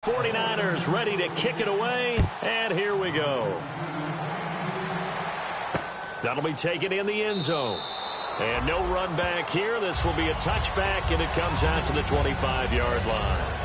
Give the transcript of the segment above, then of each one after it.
49ers ready to kick it away, and here we go. That'll be taken in the end zone. And no run back here. This will be a touchback, and it comes out to the 25-yard line.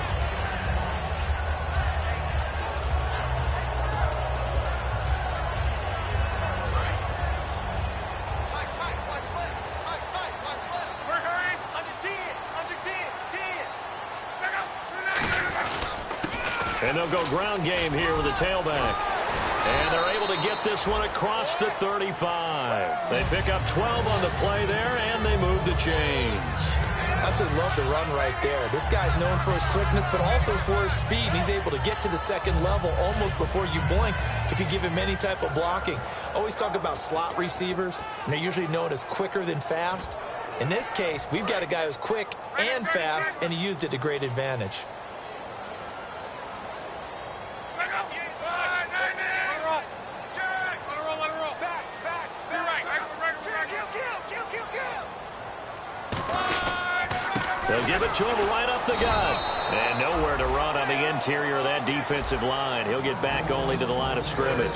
And they'll go ground game here with a tailback. And they're able to get this one across the 35. They pick up 12 on the play there, and they move the chains. Absolutely love the run right there. This guy's known for his quickness, but also for his speed. He's able to get to the second level almost before you blink if you give him any type of blocking. Always talk about slot receivers, and they're usually known as quicker than fast. In this case, we've got a guy who's quick and fast, and he used it to great advantage. They'll give it to him right up the gut. And nowhere to run on the interior of that defensive line. He'll get back only to the line of scrimmage.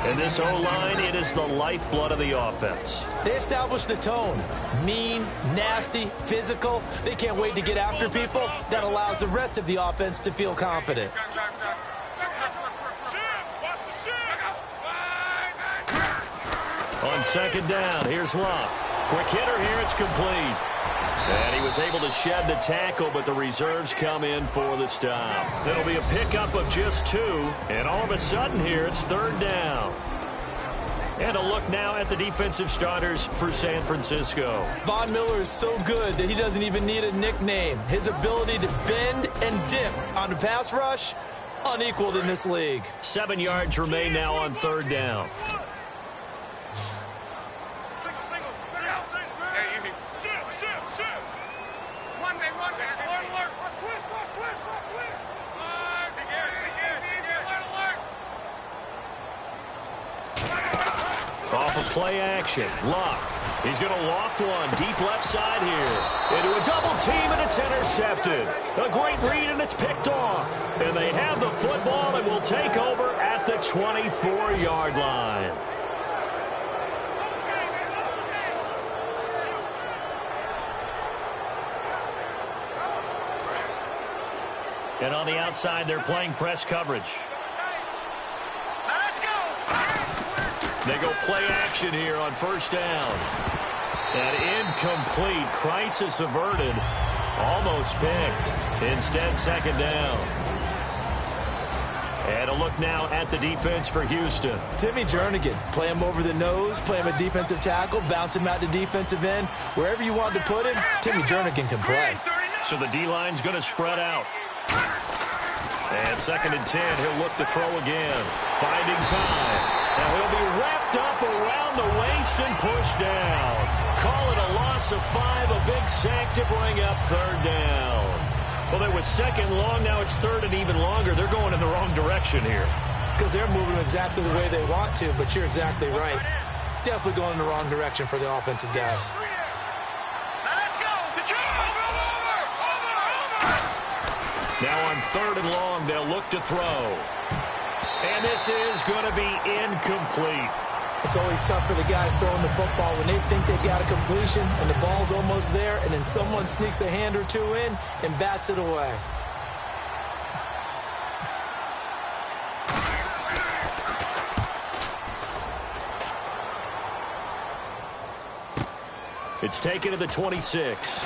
And this O-line, it is the lifeblood of the offense. They establish the tone. Mean, nasty, physical. They can't wait to get after people. That allows the rest of the offense to feel confident. On second down, here's Love. Quick hitter here, it's complete. And he was able to shed the tackle, but the reserves come in for the stop. It'll be a pickup of just 2, and all of a sudden here, it's third down. And a look now at the defensive starters for San Francisco. Von Miller is so good that he doesn't even need a nickname. His ability to bend and dip on the pass rush, unequaled in this league. 7 yards remain now on third down. Off of play action, Luck. He's going to loft one deep left side here. Into a double team, and it's intercepted. A great read, and it's picked off. And they have the football and will take over at the 24-yard line. And on the outside, they're playing press coverage. They go play action here on first down. And incomplete. Crisis averted. Almost picked. Instead, second down. And a look now at the defense for Houston. Timmy Jernigan. Play him over the nose, play him a defensive tackle, bounce him out to defensive end. Wherever you want to put him, Timmy Jernigan can play. So the D-line's going to spread out. And second and 10, he'll look to throw again. Finding time. Now he'll be wrapped up around the waist and pushed down. Call it a loss of 5, a big sack to bring up third down. Well, there was second long, now it's third and even longer. They're going in the wrong direction here. Because they're moving exactly the way they want to, but you're exactly right. Definitely going in the wrong direction for the offensive guys. Now on third and long, they'll look to throw. And this is going to be incomplete. It's always tough for the guys throwing the football when they think they've got a completion and the ball's almost there, and then someone sneaks a hand or two in and bats it away. It's taken to the 26.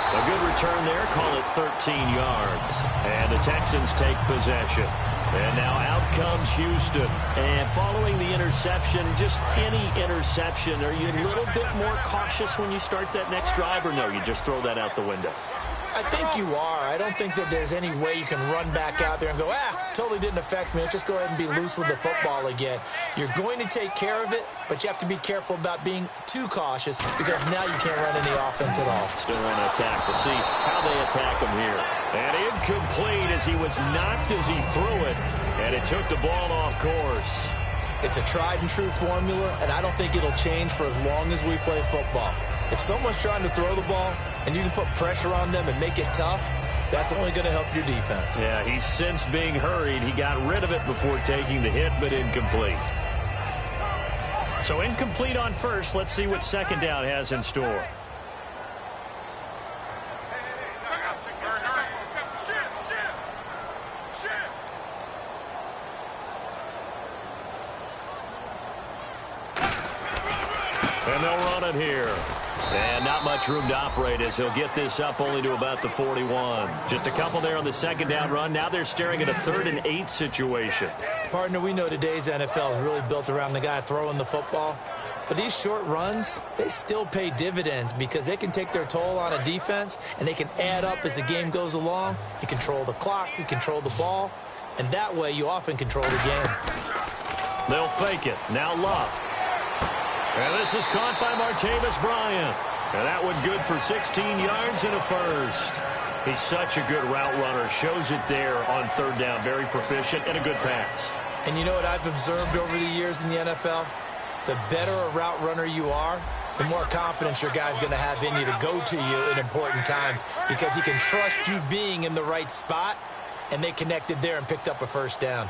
A good return there, call it 13 yards. And the Texans take possession. And now out comes Houston. And following the interception, just any interception, are you a little bit more cautious when you start that next drive, or no, you just throw that out the window? I think you are. I don't think that there's any way you can run back out there and go, totally didn't affect me. Let's just go ahead and be loose with the football again. You're going to take care of it, but you have to be careful about being too cautious because now you can't run any offense at all. Still want to attack. We'll see how they attack him here. And incomplete as he was knocked as he threw it, and it took the ball off course. It's a tried and true formula, and I don't think it'll change for as long as we play football. If someone's trying to throw the ball and you can put pressure on them and make it tough, that's only going to help your defense. Yeah, he's since being hurried. He got rid of it before taking the hit, but incomplete. So incomplete on first. Let's see what second down has in store. And they'll run it here. And not much room to operate as he'll get this up only to about the 41. Just a couple there on the second down run. Now they're staring at a 3rd and 8 situation. Partner, we know today's NFL is really built around the guy throwing the football. But these short runs, they still pay dividends because they can take their toll on a defense and they can add up as the game goes along. You control the clock, you control the ball, and that way you often control the game. They'll fake it. Now Luck. And this is caught by Martavis Bryant. And that one good for 16 yards and a first. He's such a good route runner. Shows it there on 3rd down. Very proficient and a good pass. And you know what I've observed over the years in the NFL? The better a route runner you are, the more confidence your guy's going to have in you to go to you in important times because he can trust you being in the right spot, and they connected there and picked up a first down.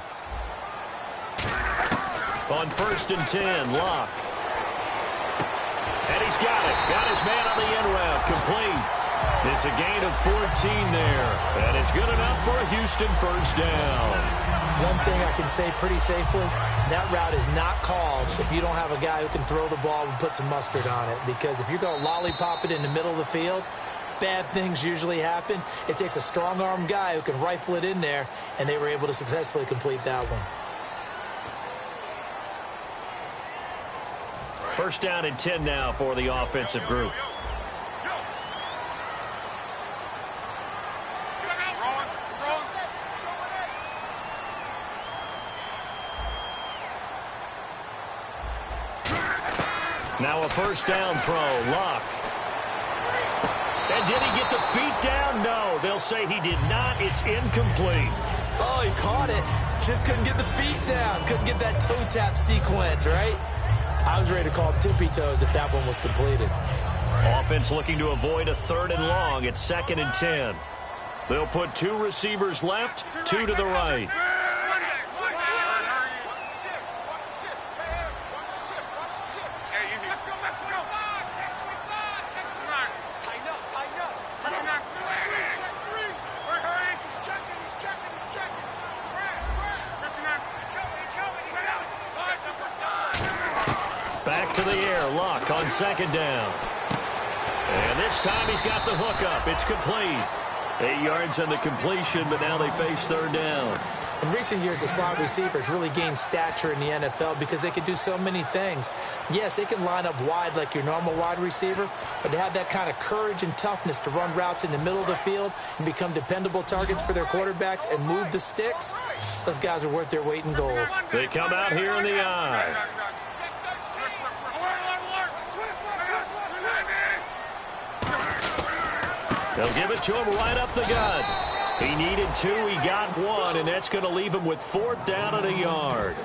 On 1st and 10, Luck. And he's got it. Got his man on the end route. Complete. It's a gain of 14 there. And it's good enough for a Houston first down. One thing I can say pretty safely, that route is not called if you don't have a guy who can throw the ball and put some mustard on it. Because if you're going to lollipop it in the middle of the field, bad things usually happen. It takes a strong-arm guy who can rifle it in there, and they were able to successfully complete that one. First down and 10 now for the offensive group. Now a first down throw. Luck. And did he get the feet down? No. They'll say he did not. It's incomplete. Oh, he caught it. Just couldn't get the feet down. Couldn't get that toe tap sequence, right? I was ready to call tippy toes if that one was completed. Offense looking to avoid a 3rd and long. It's 2nd and 10. They'll put 2 receivers left, 2 to the right. Back to the air, Luck on 2nd down. And this time he's got the hook up. It's complete. 8 yards on the completion, but now they face 3rd down. In recent years, the slot receivers really gained stature in the NFL because they can do so many things. Yes, they can line up wide like your normal wide receiver, but to have that kind of courage and toughness to run routes in the middle of the field and become dependable targets for their quarterbacks and move the sticks, those guys are worth their weight in gold. They come out here in the eye. They'll give it to him right up the gut. He needed 2, he got 1, and that's going to leave him with 4th down and a yard.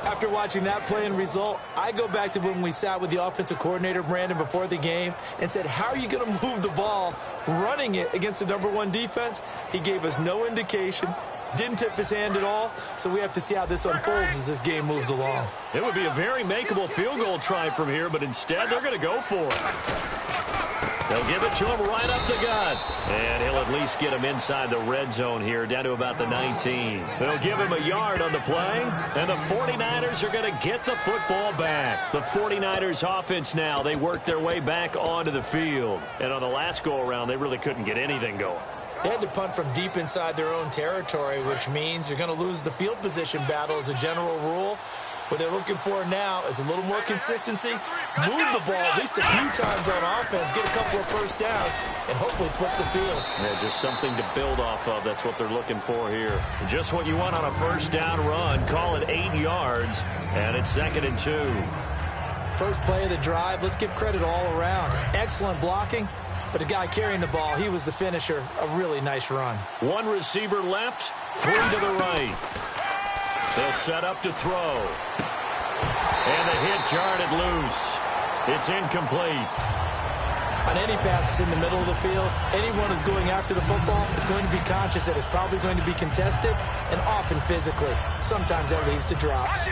After watching that play and result, I go back to when we sat with the offensive coordinator, Brandon, before the game and said, how are you going to move the ball running it against the #1 defense? He gave us no indication, didn't tip his hand at all, so we have to see how this unfolds as this game moves along. It would be a very makeable field goal try from here, but instead they're going to go for it. They'll give it to him right up the gut. And he'll at least get him inside the red zone here, down to about the 19. They'll give him a yard on the play, and the 49ers are going to get the football back. The 49ers offense now, they work their way back onto the field. And on the last go-around, they really couldn't get anything going. They had to punt from deep inside their own territory, which means you're going to lose the field position battle as a general rule. What they're looking for now is a little more consistency, move the ball at least a few times on offense, get a couple of first downs, and hopefully flip the field. Yeah, just something to build off of. That's what they're looking for here. Just what you want on a first down run. Call it 8 yards, and it's 2nd and 2. First play of the drive, let's give credit all around. Excellent blocking, but the guy carrying the ball, he was the finisher. A really nice run. 1 receiver left, 3 to the right. They'll set up to throw. And the hit jarred it loose. It's incomplete. On any passes in the middle of the field, anyone who's going after the football is going to be conscious that it's probably going to be contested and often physically. Sometimes that leads to drops.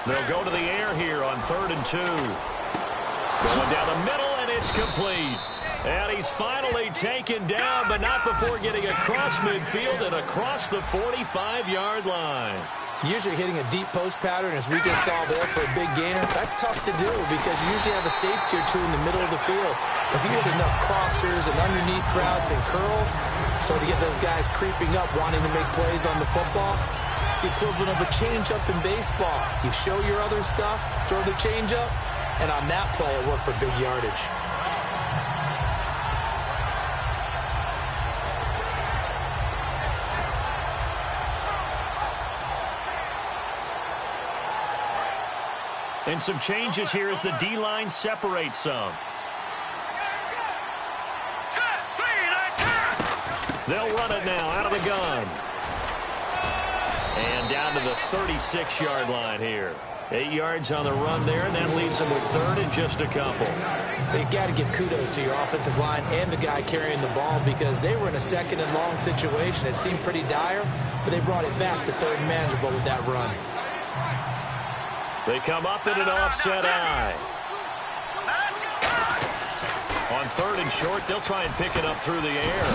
They'll go to the air here on 3rd and 2. Going down the middle, and it's complete. And he's finally taken down, but not before getting across midfield and across the 45-yard line. Usually hitting a deep post pattern, as we just saw there for a big gainer, that's tough to do because you usually have a safety or two in the middle of the field. If you hit enough crossers and underneath routes and curls, start to get those guys creeping up, wanting to make plays on the football. It's the equivalent of a change-up in baseball. You show your other stuff, throw the change-up, and on that play, it worked for big yardage. And some changes here as the D-line separates some. They'll run it now out of the gun. And down to the 36-yard line here. 8 yards on the run there, and that leaves them with 3rd and just a couple. They've got to give kudos to your offensive line and the guy carrying the ball because they were in a 2nd and long situation. It seemed pretty dire, but they brought it back to 3rd and manageable with that run. They come up in an offset eye. On 3rd and short, they'll try and pick it up through the air.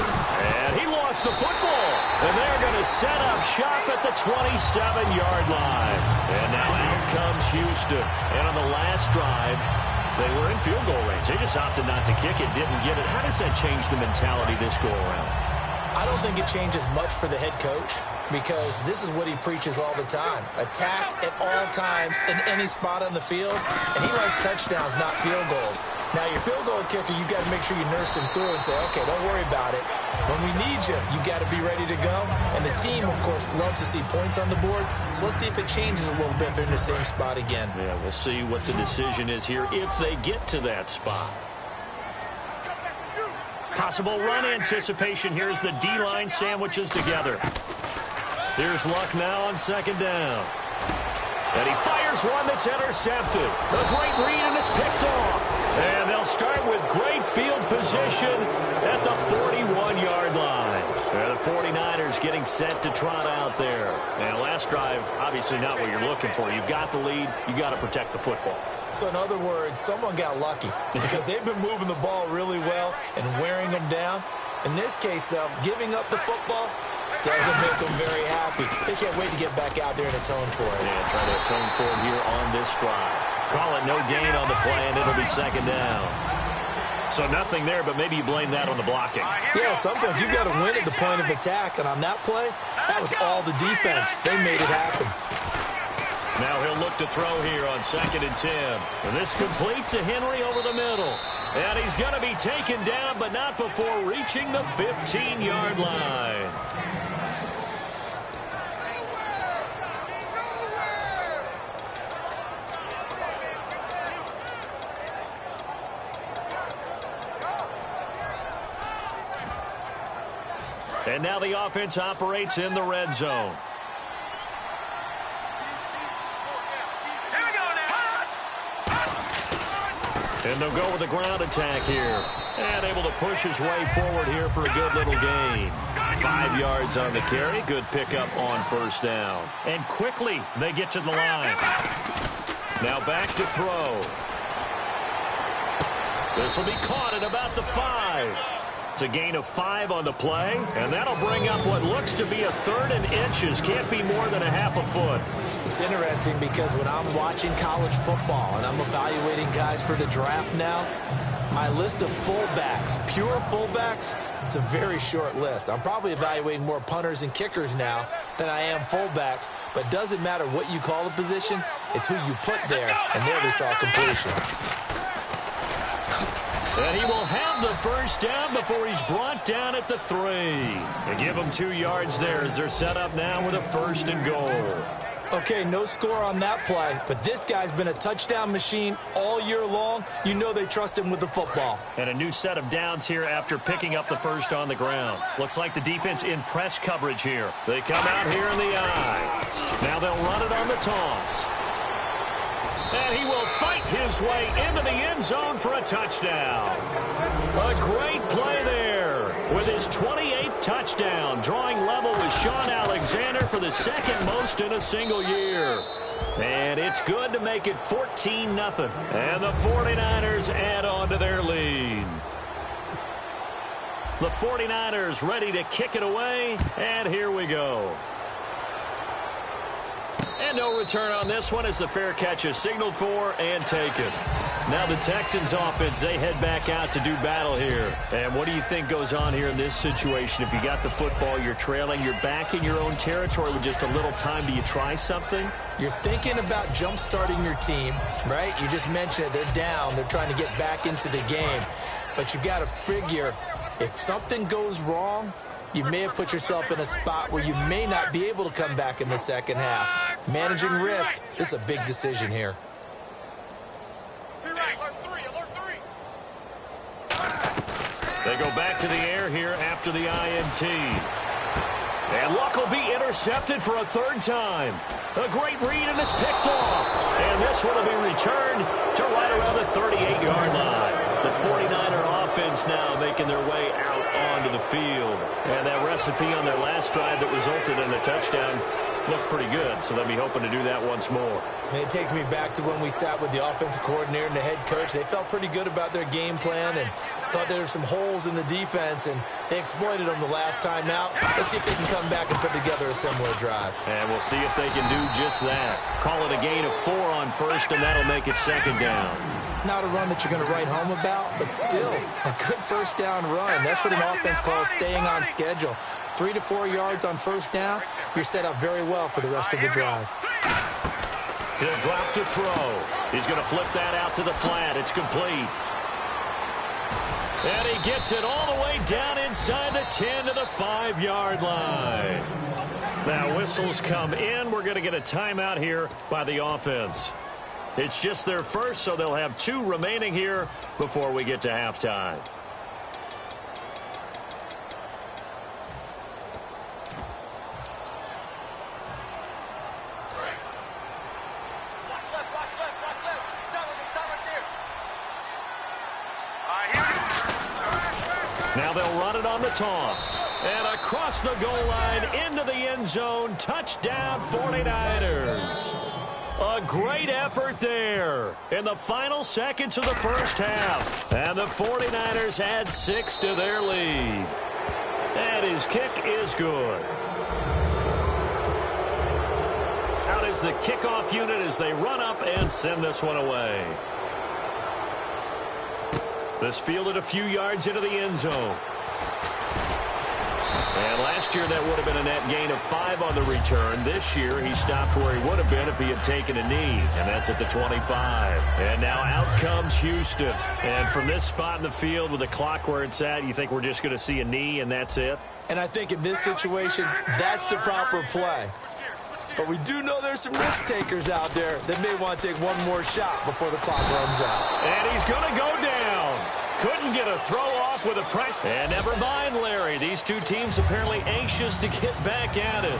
And he lost the football. And they're going to set up shop at the 27-yard line. And now out comes Houston. And on the last drive, they were in field goal range. They just opted not to kick it, didn't get it. How does that change the mentality this go-around? I don't think it changes much for the head coach because this is what he preaches all the time. Attack at all times in any spot on the field, and he likes touchdowns, not field goals. Now, your field goal kicker, you got to make sure you nurse him through and say, okay, don't worry about it. When we need you, you got to be ready to go. And the team, of course, loves to see points on the board, so let's see if it changes a little bit if they're in the same spot again. Yeah, we'll see what the decision is here if they get to that spot. Possible run anticipation here as the D-line sandwiches together. Here's Luck now on 2nd down. And he fires one that's intercepted. A great read, and it's picked off. And they'll start with great field position at the 41-yard line. The 49ers getting set to trot out there. And last drive, obviously not what you're looking for. You've got the lead. You've got to protect the football. So in other words, someone got lucky because they've been moving the ball really well and wearing them down. In this case, though, giving up the football doesn't make them very happy. They can't wait to get back out there and atone for it. Yeah, try to atone for it here on this drive. Call it no gain on the play, and it'll be 2nd down. So nothing there, but maybe you blame that on the blocking. Yeah, sometimes you've got to win at the point of attack, and on that play, that was all the defense. They made it happen. Now he'll look to throw here on 2nd and 10. And this complete to Henry over the middle. And he's going to be taken down, but not before reaching the 15-yard line. And now the offense operates in the red zone. And they'll go with a ground attack here. And able to push his way forward here for a good little gain. 5 yards on the carry. Good pickup on 1st down. And quickly they get to the line. Now back to throw. This will be caught at about the 5. It's a gain of 5 on the play. And that'll bring up what looks to be a 3rd and inches. Can't be more than a half a foot. It's interesting because when I'm watching college football and I'm evaluating guys for the draft now, my list of fullbacks, pure fullbacks, it's a very short list. I'm probably evaluating more punters and kickers now than I am fullbacks, but it doesn't matter what you call the position, it's who you put there, and there we saw completion. And he will have the 1st down before he's brought down at the 3. And give him 2 yards there as they're set up now with a 1st and goal. Okay, no score on that play, but this guy's been a touchdown machine all year long. You know they trust him with the football. And a new set of downs here after picking up the 1st on the ground. Looks like the defense in press coverage here. They come out here in the eye. Now they'll run it on the toss. And he will fight his way into the end zone for a touchdown. A great play there with his 28th touchdown, drawing level with Sean Alexander for the second most in a single year. And it's good to make it 14-0. And the 49ers add on to their lead. The 49ers ready to kick it away, and here we go. And no return on this one as the fair catch is signaled for and taken. Now the Texans offense, they head back out to do battle here. And what do you think goes on here in this situation? If you got the football, you're trailing, you're back in your own territory with just a little time. Do you try something? You're thinking about jump-starting your team, right? You just mentioned it. They're down. They're trying to get back into the game. But you got to figure if something goes wrong, you may have put yourself in a spot where you may not be able to come back in the second half. Managing risk, this is a big decision here. They go back to the air here after the INT. And Luck will be intercepted for a third time. A great read, and it's picked off. And this one will be returned to right around the 38-yard line. The 49er offense now making their way out onto the field. And that recipe on their last drive that resulted in a touchdown looked pretty good, so they'll be hoping to do that once more. And it takes me back to when we sat with the offensive coordinator and the head coach. They felt pretty good about their game plan and thought there were some holes in the defense, and they exploited them the last time out. Let's see if they can come back and put together a similar drive. And we'll see if they can do just that. Call it a gain of 4 on first, and that'll make it second down. Not a run that you're going to write home about, but still a good first down run. That's what an offense calls staying on schedule. 3 to 4 yards on first down, you're set up very well for the rest of the drive. He'll drop to throw. He's going to flip that out to the flat. It's complete. And he gets it all the way down inside the 10 to the 5-yard line. Now whistles come in. We're going to get a timeout here by the offense. It's just their first, so they'll have 2 remaining here before we get to halftime. Now they'll run it on the toss. And across the goal line into the end zone. Touchdown 49ers. A great effort there in the final seconds of the first half. And the 49ers add 6 to their lead. And his kick is good. Out is the kickoff unit as they run up and send this one away. This fielded a few yards into the end zone. And last year that would have been a net gain of 5 on the return. This year he stopped where he would have been if he had taken a knee. And that's at the 25. And now out comes Houston. And from this spot in the field with the clock where it's at, you think we're just going to see a knee and that's it? And I think in this situation, that's the proper play. But we do know there's some risk takers out there that may want to take one more shot before the clock runs out. And he's going to go down. Couldn't get a throw off with a pressure. And never mind, Larry. These two teams apparently anxious to get back at it.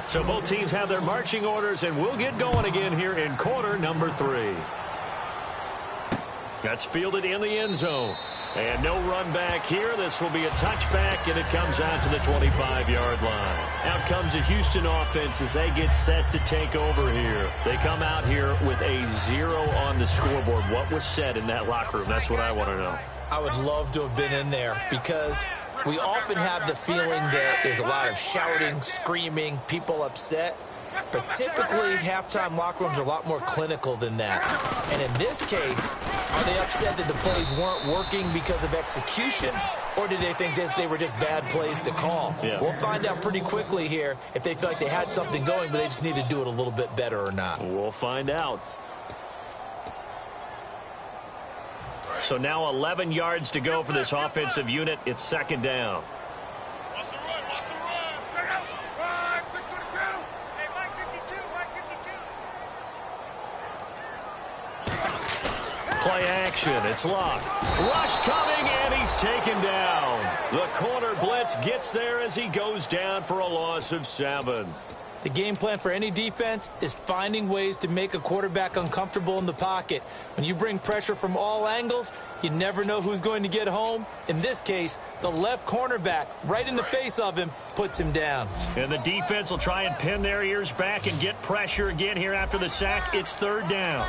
So both teams have their marching orders, and we'll get going again here in quarter number 3. That's fielded in the end zone. And no run back here. This will be a touchback, and it comes out to the 25-yard line. Out comes the Houston offense as they get set to take over here. They come out here with a 0 on the scoreboard. What was said in that locker room? That's what I want to know. I would love to have been in there because we often have the feeling that there's a lot of shouting, screaming, people upset. But typically, halftime locker rooms are a lot more clinical than that. And in this case, are they upset that the plays weren't working because of execution, or did they think they were just bad plays to call? Yeah. We'll find out pretty quickly here if they feel like they had something going, but they just need to do it a little bit better or not. We'll find out. So now 11 yards to go for this offensive unit. It's second down. Play action. It's Luck. Rush coming, and he's taken down. The corner blitz gets there as he goes down for a loss of 7. The game plan for any defense is finding ways to make a quarterback uncomfortable in the pocket. When you bring pressure from all angles, you never know who's going to get home. In this case, the left cornerback, right in the face of him, puts him down. And the defense will try and pin their ears back and get pressure again here after the sack. It's 3rd down.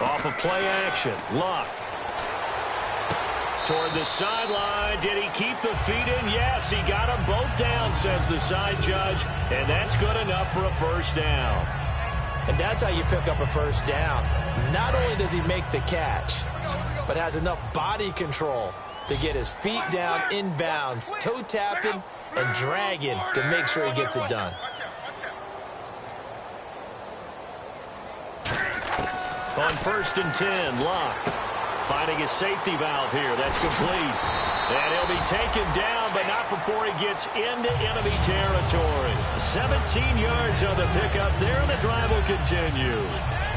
Off of play action, Luck. Toward the sideline. Did he keep the feet in? Yes, he got them both down, says the side judge. And that's good enough for a 1st down. And that's how you pick up a 1st down. Not only does he make the catch, but has enough body control to get his feet down inbounds, toe tapping and dragging to make sure he gets it done. On 1st and 10, Luck. Finding his safety valve here. That's complete. And he'll be taken down, but not before he gets into enemy territory. 17 yards on the pickup there, and the drive will continue.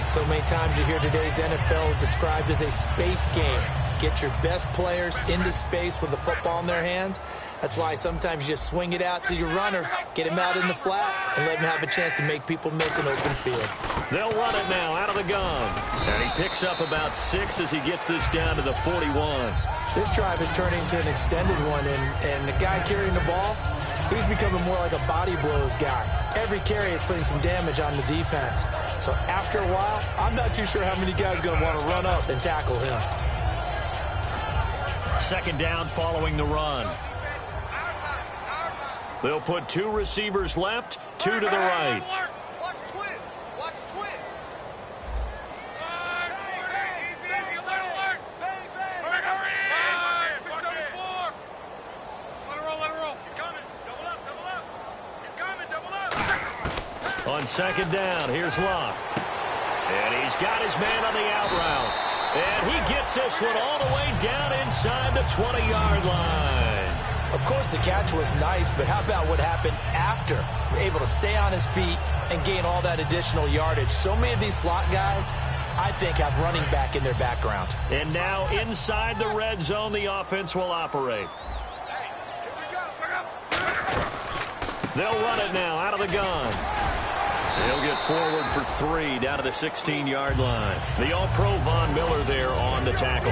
So many times you hear today's NFL described as a space game. Get your best players into space with the football in their hands. That's why sometimes you just swing it out to your runner, get him out in the flat, and let him have a chance to make people miss an open field. They'll run it now out of the gun. And he picks up about 6 as he gets this down to the 41. This drive is turning into an extended one, and the guy carrying the ball, he's becoming more like a body blows guy. Every carry is putting some damage on the defense. So after a while, I'm not too sure how many guys are going to want to run up and tackle him. 2nd down following the run. They'll put 2 receivers left, 2 to the right. Watch twist. Watch twist. On 2nd down, here's Luck. And he's got his man on the out route. And he gets this one all the way down inside the 20-yard line. Of course, the catch was nice, but how about what happened after? Able to stay on his feet and gain all that additional yardage. So many of these slot guys, I think, have running back in their background. And now inside the red zone, the offense will operate. They'll run it now out of the gun. He'll get forward for 3 down to the 16-yard line. The All-Pro Von Miller there on the tackle.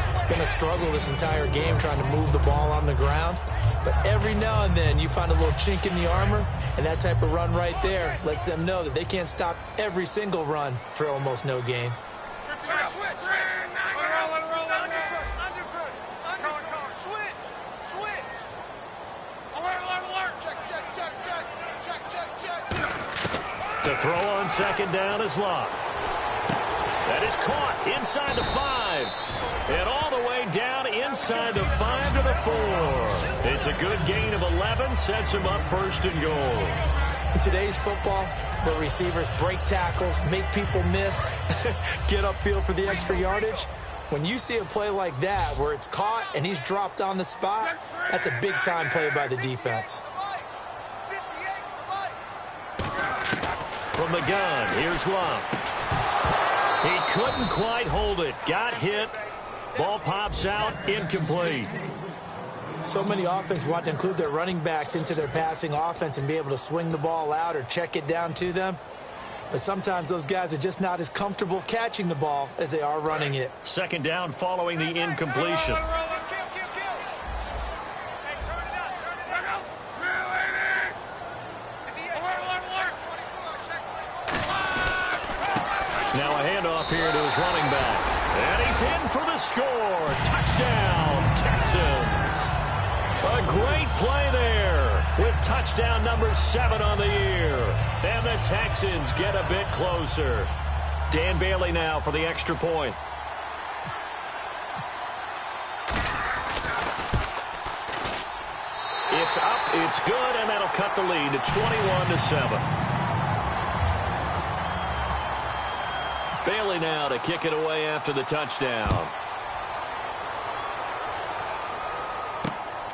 It's been a struggle this entire game trying to move the ball on the ground. But every now and then you find a little chink in the armor, and that type of run right there lets them know that they can't stop every single run for almost no gain. The throw on 2nd down is Luck. That is caught inside the 5. And all the way down inside the 5 to the 4. It's a good gain of 11. Sets him up 1st and goal. In today's football, where receivers break tackles, make people miss, get upfield for the extra yardage, when you see a play like that where it's caught and he's dropped on the spot, that's a big-time play by the defense. From the gun, here's Luck. He couldn't quite hold it. Got hit. Ball pops out, incomplete. So many offenses want to include their running backs into their passing offense and be able to swing the ball out or check it down to them. But sometimes those guys are just not as comfortable catching the ball as they are running it. 2nd down following the incompletion. Now a handoff here to his running back. And he's in for the score. Touchdown, Texans. A great play there with touchdown number 7 on the year. And the Texans get a bit closer. Dan Bailey now for the extra point. It's up, it's good, and that'll cut the lead to 21-7. Bailey now to kick it away after the touchdown.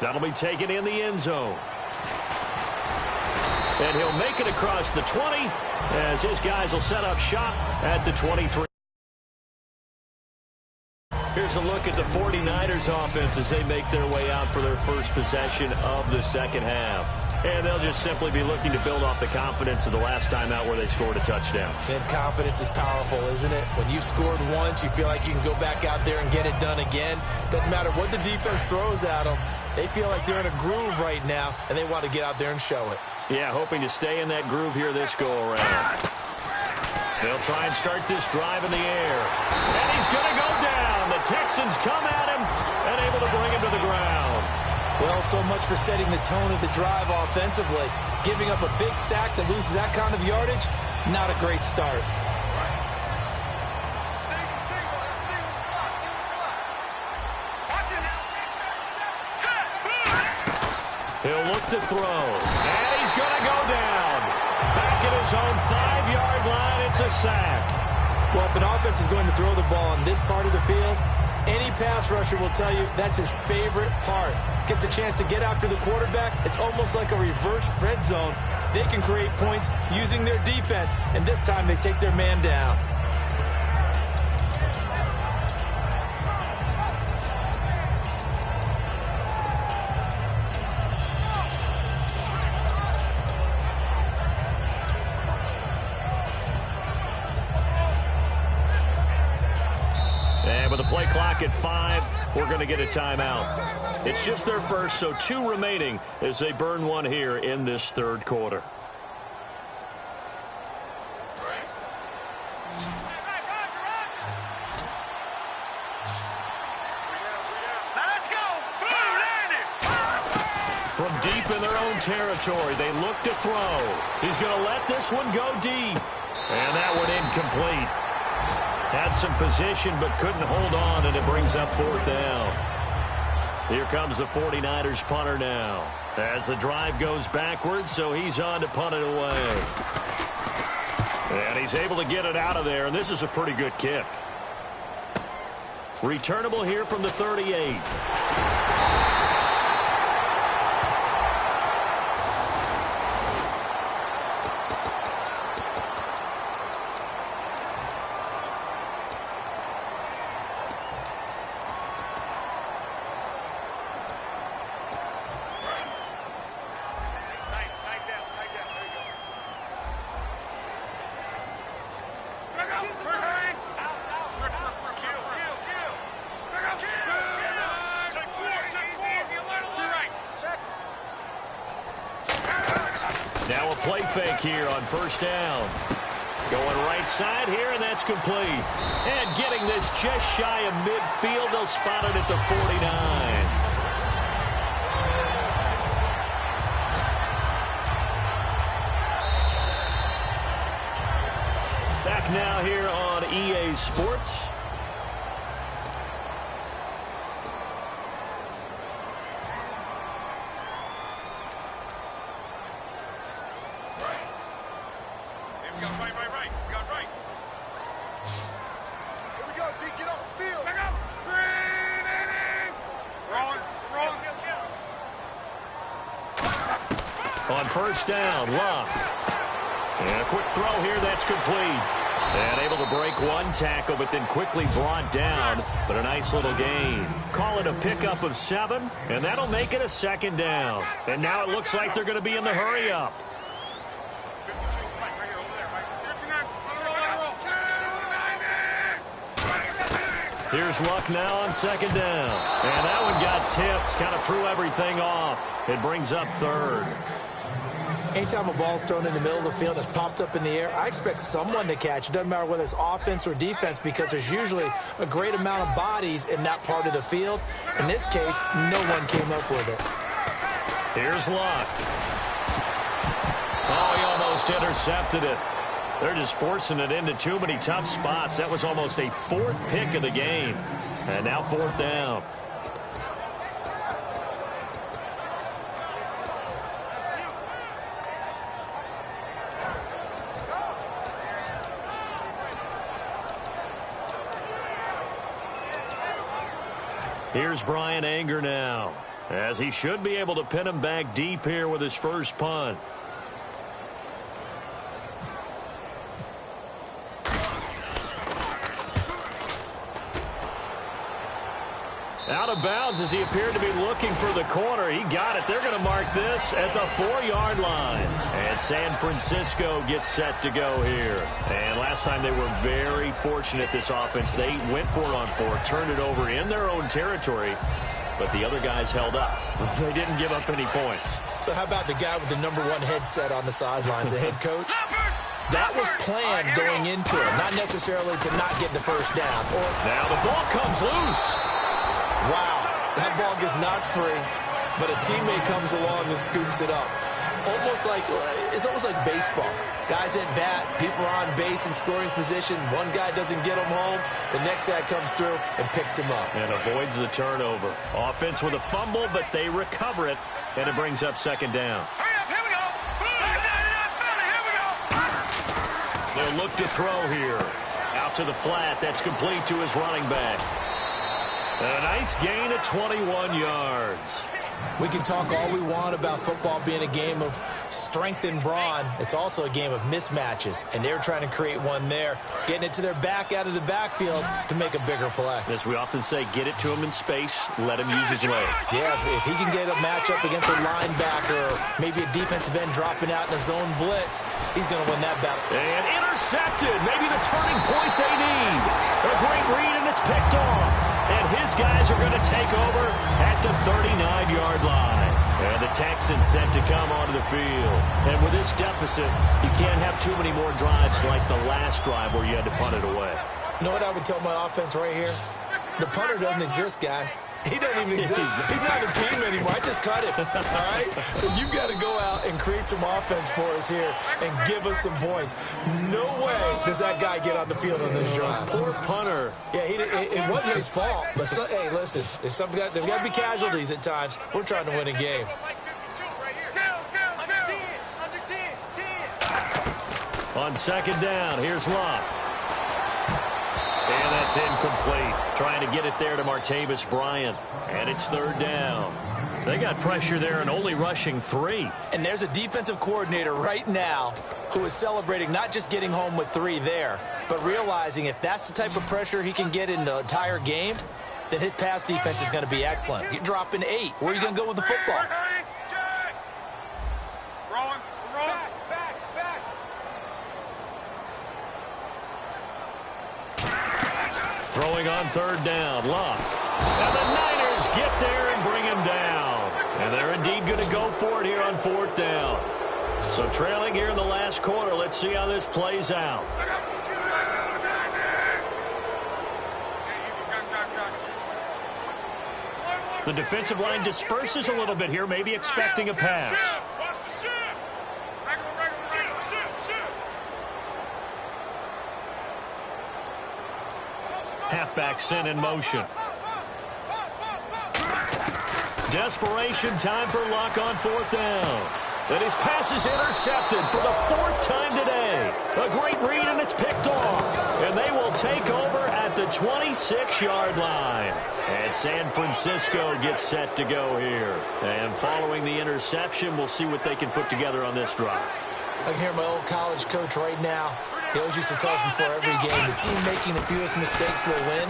That'll be taken in the end zone. And he'll make it across the 20 as his guys will set up shop at the 23. Here's a look at the 49ers offense as they make their way out for their first possession of the second half. And they'll just simply be looking to build off the confidence of the last time out where they scored a touchdown. And confidence is powerful, isn't it? When you've scored once, you feel like you can go back out there and get it done again. Doesn't matter what the defense throws at them. They feel like they're in a groove right now, and they want to get out there and show it. Yeah, hoping to stay in that groove here this go-around. They'll try and start this drive in the air. And he's going to go down. The Texans come at him and able to bring him to the ground. Well, so much for setting the tone of the drive offensively. Giving up a big sack that loses that kind of yardage, not a great start. He'll look to throw. And he's going to go down. Back at his own 5-yard line, it's a sack. Well, if an offense is going to throw the ball on this part of the field, any pass rusher will tell you that's his favorite part. Gets a chance to get after the quarterback. It's almost like a reverse red zone. They can create points using their defense, and this time they take their man down. And with the play clock at 5, we're going to get a timeout. It's just their first, so 2 remaining as they burn one here in this third quarter. From deep in their own territory, they look to throw. He's going to let this one go deep. And that one incomplete. Had some position but couldn't hold on, and it brings up 4th down. Here comes the 49ers punter now. As the drive goes backwards, so he's on to punt it away. And he's able to get it out of there, and this is a pretty good kick. Returnable here from the 38. Now a play fake here on 1st down. Going right side here, and that's complete. And getting this just shy of midfield, they'll spot it at the 49. Back now here on EA Sports. On 1st down, Luck. And a quick throw here, that's complete. And able to break one tackle, but then quickly brought down. But a nice little gain. Call it a pickup of 7, and that'll make it a 2nd down. And now it looks like they're going to be in the hurry-up. Here's Luck now on 2nd down. And that one got tipped, kind of threw everything off. It brings up 3rd. Anytime a ball's thrown in the middle of the field and it's popped up in the air, I expect someone to catch. It doesn't matter whether it's offense or defense, because there's usually a great amount of bodies in that part of the field. In this case, no one came up with it. Here's Luck. Oh, he almost intercepted it. They're just forcing it into too many tough spots. That was almost a 4th pick of the game. And now 4th down. Here's Brian Anger now, as he should be able to pin him back deep here with his first punt. Out of bounds as he appeared to be looking for the corner. He got it. They're going to mark this at the 4-yard line. And San Francisco gets set to go here. And last time they were very fortunate, this offense. They went for it on 4, turned it over in their own territory, but the other guys held up. They didn't give up any points. So how about the guy with the #1 headset on the sidelines, the head coach? That was planned going into it, not necessarily to not get the first down. Now the ball comes loose. Wow, that ball gets knocked free, but a teammate comes along and scoops it up. It's almost like baseball. Guys at bat, people are on base in scoring position. One guy doesn't get him home. The next guy comes through and picks him up. And avoids the turnover. Offense with a fumble, but they recover it, and it brings up second down. They'll look to throw here. Out to the flat. That's complete to his running back. A nice gain of 21 yards. We can talk all we want about football being a game of strength and brawn. It's also a game of mismatches, and they're trying to create one there, getting it to their back out of the backfield to make a bigger play. As we often say, get it to him in space, let him use his leg. Yeah, if he can get a matchup against a linebacker or maybe a defensive end dropping out in a zone blitz, he's going to win that battle. And intercepted, maybe the turning point they need. A great read, and it's picked off. And his guys are going to take over at the 39-yard line. And the Texans set to come onto the field. And with this deficit, you can't have too many more drives like the last drive where you had to punt it away. You know what I would tell my offense right here? The punter doesn't exist, guys. He doesn't even exist. He's not a team anymore. I just cut him, all right? So you've got to go out and create some offense for us here and give us some points. No way does that guy get on the field on this drive. Poor punter. Yeah, it wasn't his fault. But, hey, listen, there's got to be casualties at times. We're trying to win a game. On second down, here's Locke. And that's incomplete. Trying to get it there to Martavis Bryant. And it's third down. They got pressure there and only rushing 3. And there's a defensive coordinator right now who is celebrating not just getting home with 3 there, but realizing if that's the type of pressure he can get in the entire game, then his pass defense is going to be excellent. You're dropping 8. Where are you going to go with the football? Throwing on third down, Locke. And the Niners get there and bring him down. And they're indeed going to go for it here on fourth down. So trailing here in the last quarter, let's see how this plays out. The defensive line disperses a little bit here, maybe expecting a pass. Halfback sent in motion. Desperation time for Luck on fourth down. And his pass is intercepted for the 4th time today. A great read, and it's picked off. And they will take over at the 26-yard line. And San Francisco gets set to go here. And following the interception, we'll see what they can put together on this drive. I can hear my old college coach right now. He always used to tell us before every game, the team making the fewest mistakes will win.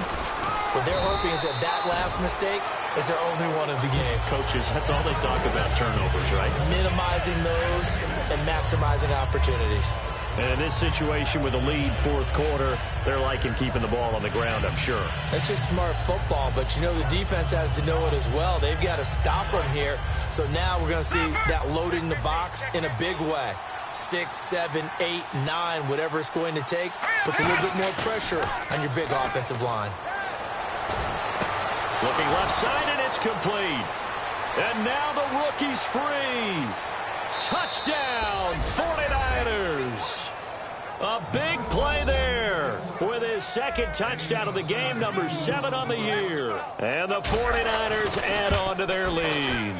What they're hoping is that that last mistake is their only one of the game. Coaches, that's all they talk about, turnovers, right? Minimizing those and maximizing opportunities. And in this situation with a lead fourth quarter, they're liking keeping the ball on the ground, I'm sure. That's just smart football, but you know the defense has to know it as well. They've got to stop them here. So now we're going to see that loading the box in a big way. 6, 7, 8, 9, whatever it's going to take, puts a little bit more pressure on your big offensive line. Looking left side, and it's complete. And now the rookie's free. Touchdown, 49ers. A big play there with his second touchdown of the game, number 7 on the year. And the 49ers add on to their lead.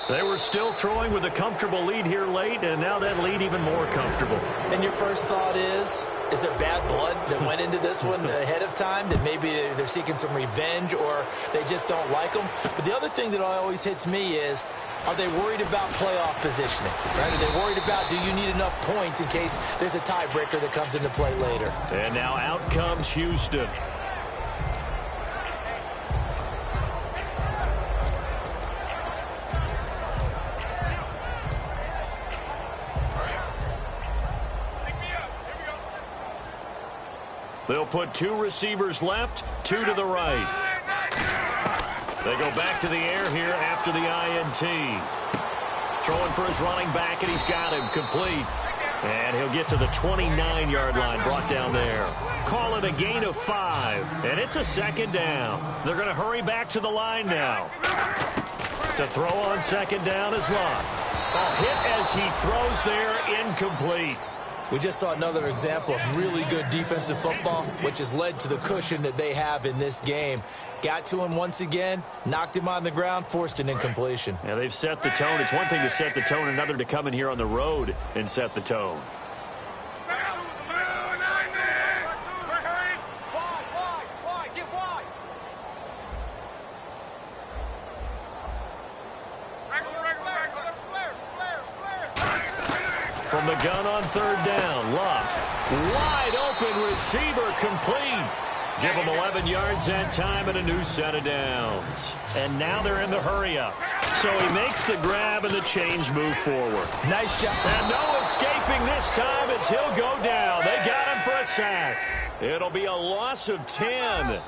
They were still throwing with a comfortable lead here late, and now that lead even more comfortable. And your first thought is there bad blood that went into this one ahead of time, that maybe they're seeking some revenge or they just don't like them? But the other thing that always hits me is, are they worried about playoff positioning? Right? Are they worried about, do you need enough points in case there's a tiebreaker that comes into play later? And now out comes Houston. They'll put 2 receivers left, 2 to the right. They go back to the air here after the INT. Throwing for his running back, and he's got him complete. And he'll get to the 29-yard line, brought down there. Call it a gain of 5, and it's a second down. They're going to hurry back to the line now. To throw on second down is Luck. A hit as he throws there, incomplete. We just saw another example of really good defensive football, which has led to the cushion that they have in this game. Got to him once again, knocked him on the ground, forced an incompletion. Yeah, they've set the tone. It's one thing to set the tone, another to come in here on the road and set the tone. From the gun on third down, Luck. Wide open receiver, complete. Give them 11 yards that time and a new set of downs. And now they're in the hurry-up. So he makes the grab and the change move forward. Nice job. And no escaping this time as he'll go down. They got him for a sack. It'll be a loss of 10.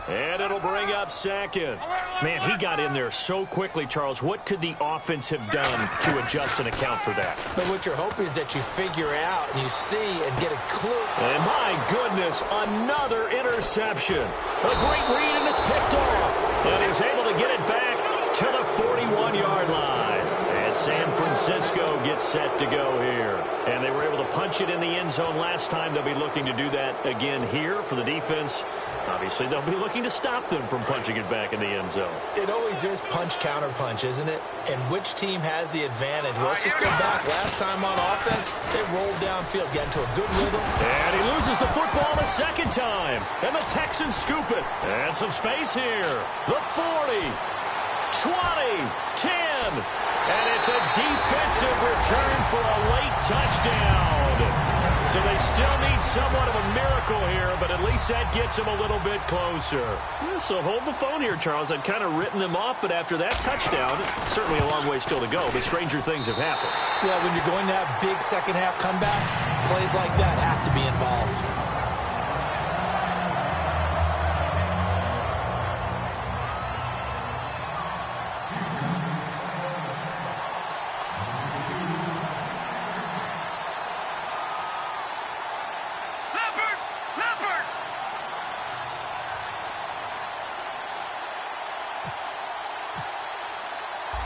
And it'll bring up second. Man, he got in there so quickly, Charles. What could the offense have done to adjust and account for that? But what you're hoping is that you figure out and you see and get a clue. And my goodness, another interception. A great read, and it's picked off. And he's able to get it back to the 41-yard line. And San Francisco gets set to go here. And they were able to punch it in the end zone last time. They'll be looking to do that again here for the defense. Obviously, they'll be looking to stop them from punching it back in the end zone. It always is punch-counter-punch, isn't it? And which team has the advantage? Well, let's just go back. Last time on offense, they rolled downfield, get into a good rhythm. And he loses the football the second time. And the Texans scoop it. And some space here. The 40, 20, 10. And it's a defensive return for a late touchdown. So they still need somewhat of a miracle here, but at least that gets them a little bit closer. Yeah, so hold the phone here, Charles. I'd kind of written them off, but after that touchdown, certainly a long way still to go, but stranger things have happened. Well, when you're going to have big second-half comebacks, plays like that have to be involved.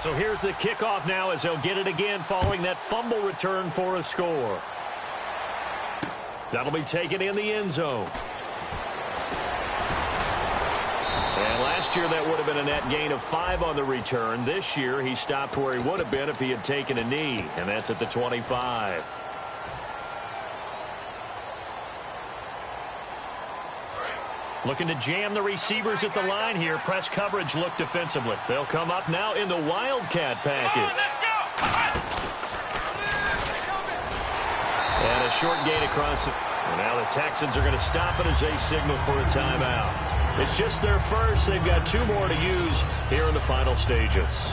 So here's the kickoff now as they'll get it again following that fumble return for a score. That'll be taken in the end zone. And last year that would have been a net gain of 5 on the return. This year he stopped where he would have been if he had taken a knee, and that's at the 25. Looking to jam the receivers at the line here. Press coverage look defensively. They'll come up now in the Wildcat package. And a short gain across it. And now the Texans are going to stop it as they signal for a timeout. It's just their first. They've got 2 more to use here in the final stages.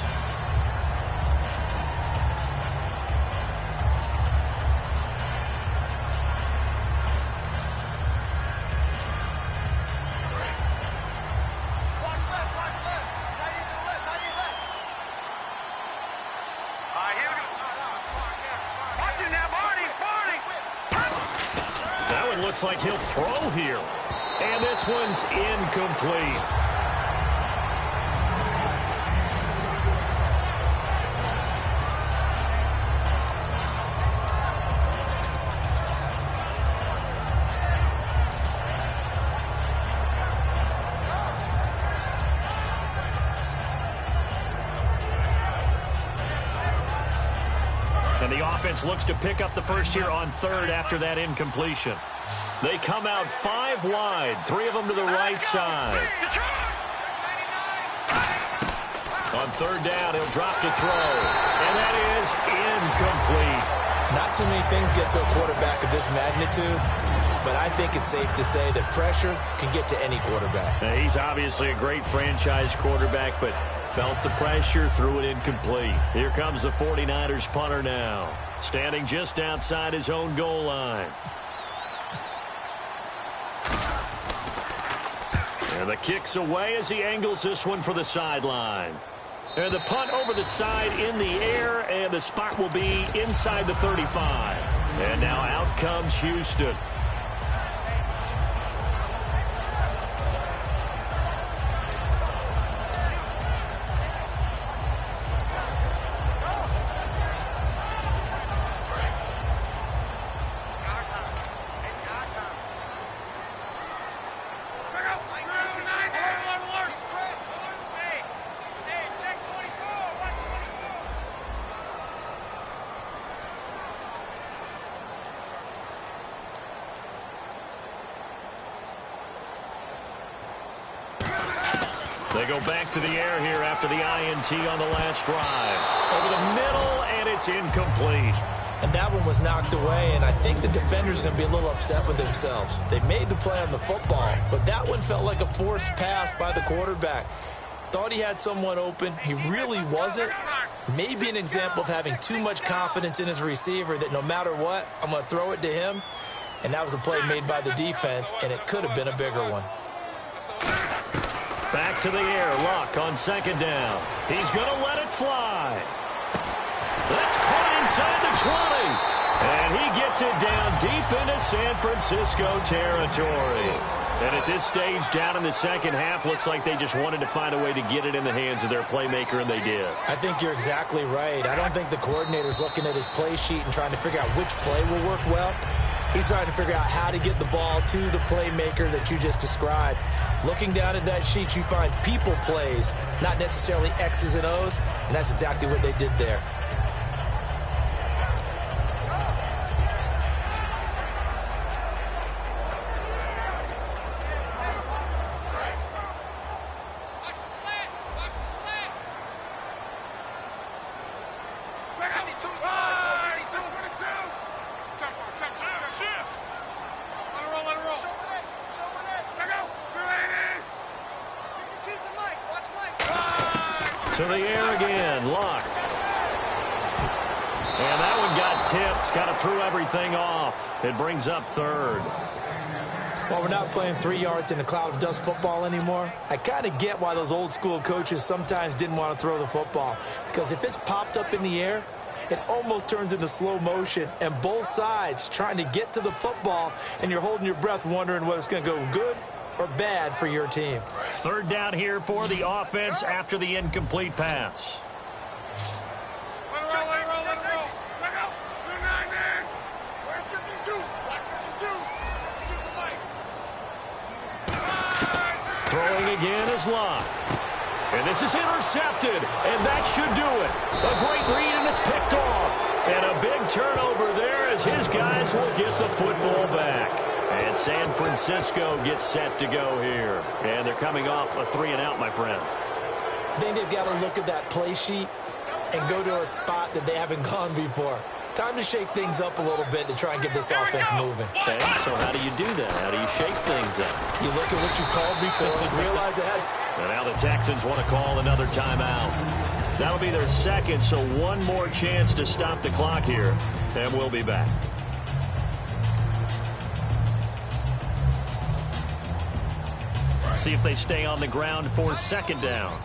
Looks like he'll throw here. And this one's incomplete. And the offense looks to pick up the first here on third after that incompletion. They come out 5 wide, 3 of them to the right side. On third down, he'll drop to throw. And that is incomplete. Not too many things get to a quarterback of this magnitude, but I think it's safe to say that pressure can get to any quarterback. Now, he's obviously a great franchise quarterback, but felt the pressure, threw it incomplete. Here comes the 49ers punter now, standing just outside his own goal line. And the kick's away as he angles this one for the sideline. And the punt over the side in the air, and the spot will be inside the 35. And now out comes Houston. They go back to the air here after the INT on the last drive. Over the middle, and it's incomplete. And that one was knocked away, and I think the defender's going to be a little upset with themselves. They made the play on the football, but that one felt like a forced pass by the quarterback. Thought he had someone open. He really wasn't. Maybe an example of having too much confidence in his receiver that no matter what, I'm going to throw it to him. And that was a play made by the defense, and it could have been a bigger one. Back to the air. Luck on second down. He's going to let it fly. That's caught inside the 20. And he gets it down deep into San Francisco territory. And at this stage, down in the second half, looks like they just wanted to find a way to get it in the hands of their playmaker, and they did. I think you're exactly right. I don't think the coordinator's looking at his play sheet and trying to figure out which play will work well. He's trying to figure out how to get the ball to the playmaker that you just described. Looking down at that sheet, you find people plays, not necessarily X's and O's, and that's exactly what they did there. To the air again, Luck. And that one got tipped, kind of threw everything off. It brings up third. Well, we're not playing 3 yards in a cloud of dust football anymore. I kind of get why those old school coaches sometimes didn't want to throw the football. Because if it's popped up in the air, it almost turns into slow motion. And both sides trying to get to the football, and you're holding your breath wondering whether it's going to go good or bad for your team. Third down here for the offense after the incomplete pass. Throwing again is Luck. And this is intercepted, and that should do it. A great read, and it's picked off. And a big turnover there as his guys will get the football back. And San Francisco gets set to go here. And they're coming off a 3-and-out, my friend. I think they've got to look at that play sheet and go to a spot that they haven't gone before. Time to shake things up a little bit to try and get this offense moving. Okay, so how do you do that? How do you shake things up? You look at what you called before and realize it has. And now the Texans want to call another timeout. That'll be their second, so one more chance to stop the clock here. And we'll be back. See if they stay on the ground for second down.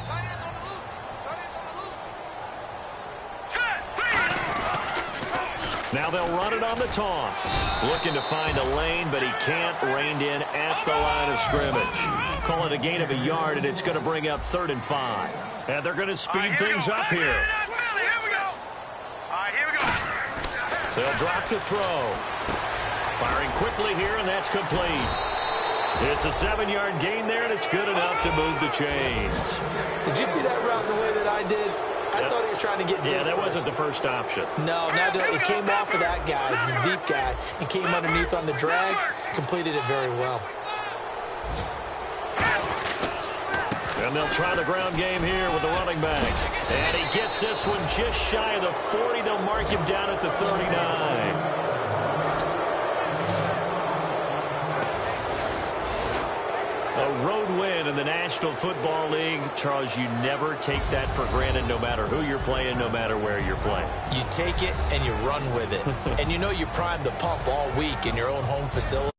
Now they'll run it on the toss. Looking to find a lane, but he can't. Reined in at the line of scrimmage. Call it a gain of a yard, and it's going to bring up 3rd and 5. And they're going to speed things up here. They'll drop to throw. Firing quickly here, and that's complete. It's a 7-yard gain there, and it's good enough to move the chains. Did you see that route the way that I did? I thought he was trying to get deep. Yeah, that first. wasn't the first option. No, it came off of that guy, the deep guy, and came underneath on the drag. Completed it very well. And they'll try the ground game here with the running back. And he gets this one just shy of the 40. They'll mark him down at the 39. A road win in the National Football League. Charles, you never take that for granted, no matter who you're playing, no matter where you're playing. You take it and you run with it. And you know you prime the pump all week in your own home facility.